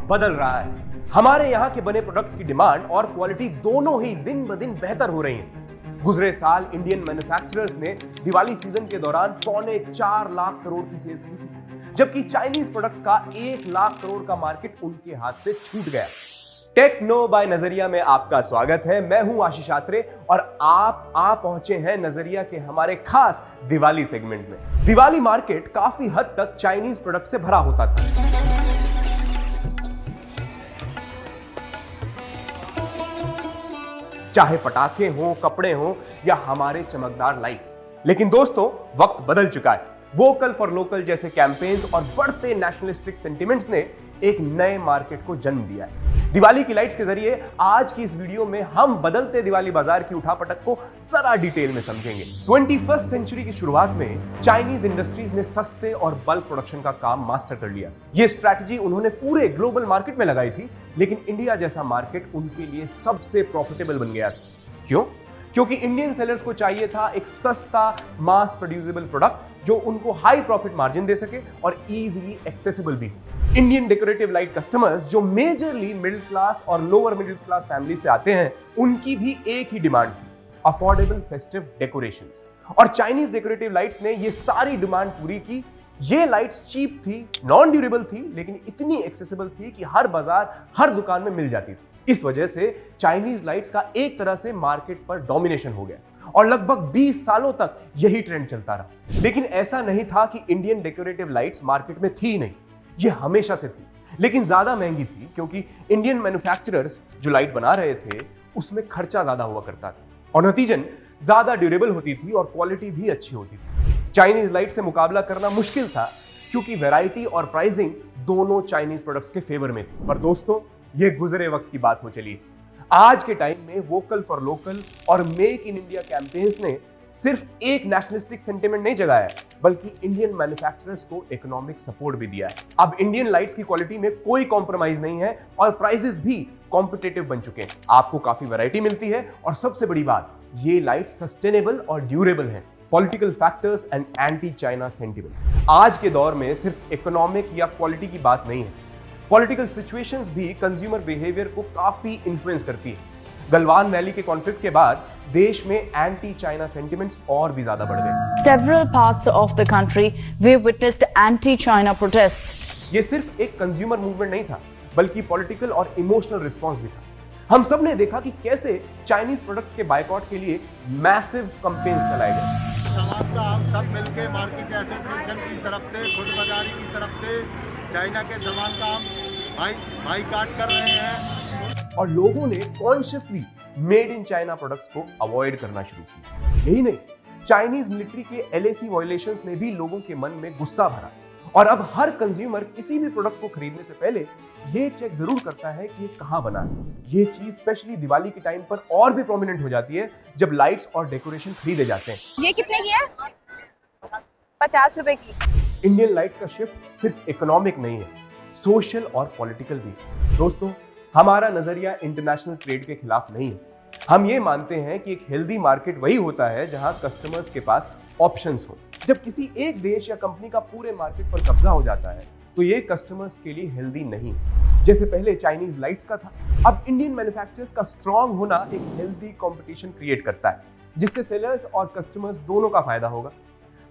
बदल रहा है। हमारे यहाँ के बने प्रोडक्ट्स की डिमांड और क्वालिटी दोनों ही दिन ब दिन बेहतर हो रही है। गुजरे साल इंडियन मैन्युफैक्चरर्स ने दिवाली सीजन के दौरान 4.25 लाख करोड़ की सेल्स की थी, जबकि चाइनीज प्रोडक्ट्स का 1 लाख करोड़ का मार्केट उनके हाथ से छूट गया। टेक्नो बाय नजरिया में आपका स्वागत है। मैं हूं आशीष आत्रे और आप पहुंचे हैं नजरिया के हमारे खास दिवाली सेगमेंट में। दिवाली मार्केट काफी हद तक चाइनीज प्रोडक्ट से भरा होता था। चाहे पटाखे हो, कपड़े हो या हमारे चमकदार लाइट्स। लेकिन दोस्तों, वक्त बदल चुका है। वोकल फॉर लोकल जैसे कैंपेन्स और बढ़ते नेशनलिस्टिक सेंटिमेंट्स ने एक नए मार्केट को जन्म दिया है। दिवाली की लाइट्स के जरिए आज की इस वीडियो में हम बदलते दिवाली बाजार की उठापटक को जरा डिटेल में समझेंगे। 21st सेंचुरी की शुरुआत में चाइनीज इंडस्ट्रीज ने सस्ते और बल्क प्रोडक्शन का काम मास्टर कर लिया। ये स्ट्रैटेजी उन्होंने पूरे ग्लोबल मार्केट में लगाई थी, लेकिन इंडिया जैसा मार्केट उनके लिए सबसे प्रॉफिटेबल बन गया था। क्यों? क्योंकि इंडियन सेलर्स को चाहिए था एक सस्ता मास प्रोड्यूसेबल प्रोडक्ट जो उनको हाई प्रॉफिट मार्जिन दे सके और इजीली एक्सेसिबल भी हो। इंडियन डेकोरेटिव लाइट कस्टमर्स जो मेजरली मिडिल क्लास और लोअर मिडिल क्लास फैमिली से आते हैं, उनकी भी एक ही डिमांड थी, अफोर्डेबल फेस्टिव डेकोरेशंस। और चाइनीज डेकोरेटिव लाइट्स ने ये सारी डिमांड पूरी की। ये लाइट्स चीप थी, नॉन ड्यूरेबल थी, लेकिन इतनी एक्सेसिबल थी कि हर बाजार, हर दुकान में मिल जाती थी। इस वजह से चाइनीज लाइट्स का एक तरह से मार्केट पर डोमिनेशन हो गया और लगभग 20 सालों तक यही ट्रेंड चलता रहा। लेकिन ऐसा नहीं था कि इंडियन डेकोरेटिव लाइट्स मार्केट में थी नहीं, ये हमेशा से थी, लेकिन ज्यादा महंगी थी क्योंकि इंडियन मैन्युफैक्चरर्स जो लाइट बना रहे थे उसमें खर्चा ज्यादा हुआ करता था और नतीजन ज्यादा ड्यूरेबल होती थी और क्वालिटी भी अच्छी होती थी। चाइनीज लाइट से मुकाबला करना मुश्किल था क्योंकि वैरायटी और प्राइसिंग दोनों चाइनीज प्रोडक्ट्स के फेवर में थी। पर दोस्तों, ये गुजरे वक्त की बात हो चली। आज के टाइम में वोकल फॉर लोकल और मेक इन इंडिया कैंपेन्स ने सिर्फ एक नेशनलिस्टिक सेंटिमेंट नहीं जगाया, बल्कि इंडियन मैन्युफैक्चरर्स को इकोनॉमिक सपोर्ट भी दिया है। अब इंडियन लाइट्स की क्वालिटी में कोई कॉम्प्रोमाइज नहीं है और प्राइसेस भी कॉम्पिटिटिव बन चुके हैं। आपको काफी वैरायटी मिलती है और सबसे बड़ी बात, ये लाइट्स सस्टेनेबल और ड्यूरेबल हैं। Political factors and anti China sentiment आज के दौर में सिर्फ इकोनॉमिक या क्वालिटी की बात नहीं है। पॉलिटिकल सिचुएशंस भी कंज्यूमर बिहेवियर को काफी इन्फ्लुएंस करती है। गलवान वैली के कॉन्फ्लिक्ट के बाद देश में एंटी चाइना सेंटिमेंट्स और भी ज्यादा बढ़ गए। Several parts of the country we witnessed anti-China protests. ये सिर्फ एक कंज्यूमर मूवमेंट नहीं था, बल्कि पॉलिटिकल और इमोशनल रिस्पॉन्स भी था। हम सब ने देखा कि कैसे चाइनीज प्रोडक्ट्स के बायकॉट के लिए मैसिव कैंपेन्स चलाए गए। समाज का हम सब मिलकर मार्केट एसोसिएशन की तरफ से, खुद बाजारी की तरफ से चाइना के सामान का हम बाइकाट कर रहे हैं और लोगों ने consciously made in China products को अवॉइड करना शुरू किया। यही नहीं, चाइनीज मिलिट्री के LAC वायलेशंस ने भी लोगों के मन में गुस्सा भरा और अब हर कंज्यूमर किसी भी प्रोडक्ट को खरीदने से पहले ये चेक जरूर करता है कि ये कहां बना है। ये चीज स्पेशली दिवाली के टाइम पर और भी प्रोमिनेंट हो जाती है जब लाइट्स और डेकोरेशन खरीदे जाते हैं। ये कितने की है? 50 रुपए की। इंडियन लाइट का शिफ्ट सिर्फ इकोनॉमिक नहीं है, सोशल और पॉलिटिकल भी। दोस्तों, हमारा नजरिया इंटरनेशनल ट्रेड के खिलाफ नहीं है। हम ये मानते हैं कि एक हेल्दी मार्केट वही होता है जहां कस्टमर्स के पास ऑप्शंस हो। जब किसी एक देश या कंपनी का पूरे मार्केट पर कब्जा हो जाता है तो ये कस्टमर्स के लिए हेल्दी नहीं। जैसे पहले चाइनीज लाइट्स का था, अब इंडियन मैन्युफैक्चरर्स का स्ट्रांग होना एक हेल्दी कंपटीशन क्रिएट करता है, जिससे सेलर्स और कस्टमर्स दोनों का फायदा होगा।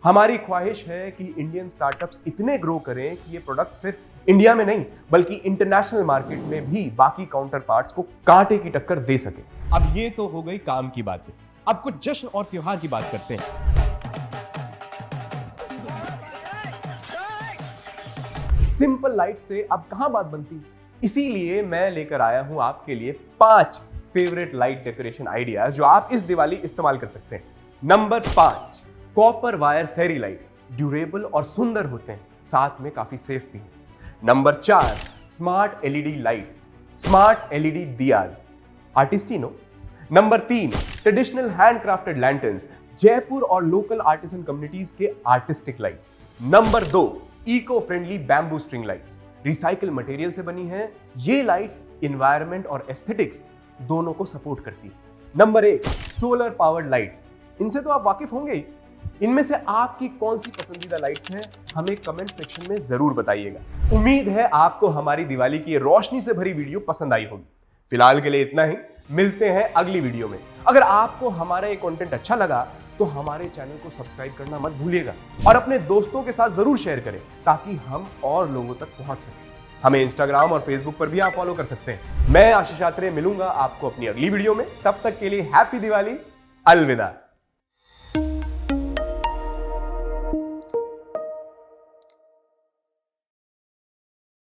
हमारी ख्वाहिश है कि इंडियन स्टार्टअप्स इतने ग्रो करें कि ये प्रोडक्ट सिर्फ इंडिया में नहीं बल्कि इंटरनेशनल मार्केट में भी बाकी काउंटर पार्ट्स को कांटे की टक्कर दे सके। अब ये तो हो गई काम की बातें, अब कुछ जश्न और त्योहार की बात करते हैं। सिंपल लाइट से अब कहां बात बनती, इसीलिए मैं लेकर आया हूं आपके लिए 5 फेवरेट लाइट डेकोरेशन आइडियाज जो आप इस दिवाली इस्तेमाल कर सकते हैं। Number 5, copper wire fairy lights. Durable और सुंदर होते हैं, साथ में काफी सेफ भी। Number 4, smart LED lights, smart LED diyas, आर्टिस्टिनो। Number 3, traditional handcrafted lanterns, Jaipur और लोकल आर्टिसन कम्युनिटीज के artistic lights. Number 2, eco friendly bamboo string lights, recycle material से बनी है। ये लाइट्स एनवायरनमेंट और एस्थेटिक्स दोनों को सपोर्ट करती है। Number 1, solar powered lights. इनसे तो आप वाकिफ होंगे ही, इनमें से आपकी कौन सी पसंदीदा लाइट्स हैं हमें कमेंट सेक्शन में जरूर बताइएगा। उम्मीद है आपको हमारी दिवाली की ये रोशनी से भरी वीडियो पसंद आई होगी। फिलहाल के लिए इतना ही, मिलते हैं अगली वीडियो में। अगर आपको हमारा ये कंटेंट अच्छा लगा तो हमारे चैनल को सब्सक्राइब करना मत भूलिएगा और अपने दोस्तों के साथ जरूर शेयर करें ताकि हम और लोगों तक पहुंच सकें। हमें इंस्टाग्राम और फेसबुक पर भी आप फॉलो कर सकते हैं। मैं आशीष आत्रेय मिलूंगा आपको अपनी अगली वीडियो में। तब तक के लिए हैप्पी दिवाली, अलविदा।